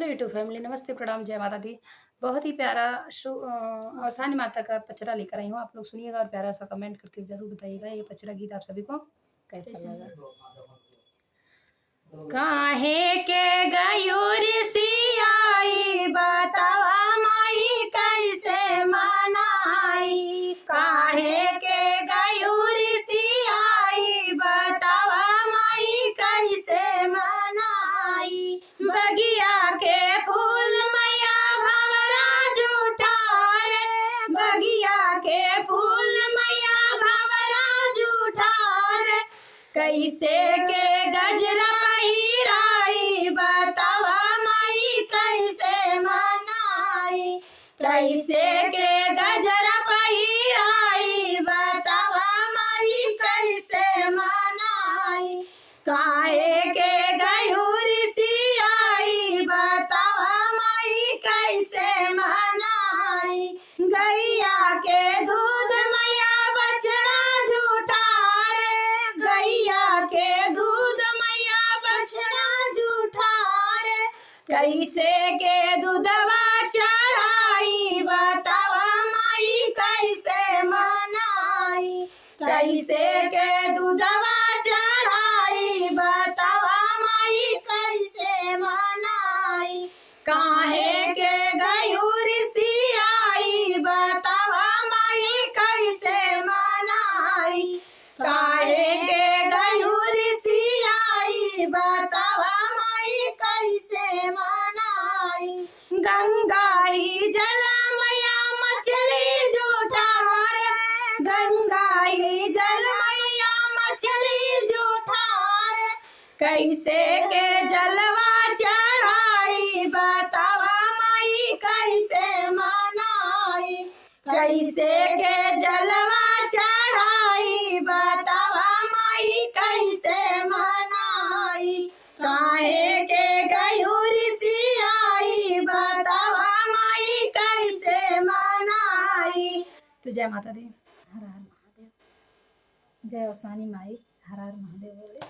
Hello YouTube family, नमस्ते, प्रणाम, जय माता दी। बहुत ही प्यारा अवसानी माता का पचरा लेकर आई हूँ। आप लोग सुनिएगा और प्यारा सा कमेंट करके ज़रूर बताइएगा ये पचरा गीत आप सभी को कैसा लगा। काहे के गयूर सियाई बतावा माई कैसे मनाई, काहे के गयूर सियाई बतावा माई कैसे मनाई। बगिया के फूल मैया भंवरा जुठार, बगिया के फूल मैया भंवरा जुठार। कैसे के गजरा पहिराई बतावा माई कैसे मनाई, कैसे के गजरा पहिराई बतावा माई कैसे मनाई। काहे के गयूर सियाई बतावा माई कैसे मनाई। गैया के दूध मैया बछड़ा जुठार, गैया के दूध मैया बछड़ा जुठार। कैसे के दूधवा चढ़ाई बतावा माई कैसे मनाई, कैसे के दूधवा चढ़ाई बतावा माई कैसे मनाई। काहे के गयूर सियाई बतावा माई कैसे मनाई, काहे के गयूर सियाई बतावा माई कैसे मनाई। गंगा ही जल मैया मछली जुठार, गंगा ही जल मैया मछली जुठार। कैसे के जलवा चढ़ाई बतावा माई कैसे मनाई, कैसे के जलवा चढ़ाई बतावा माई कैसे मनाई। काहे के गयूर सियाई बतावा माई कैसे मनाई। तो जय माता दी, हर हर महादेव। जय अवसानी माई, हर हर महादेव बोले।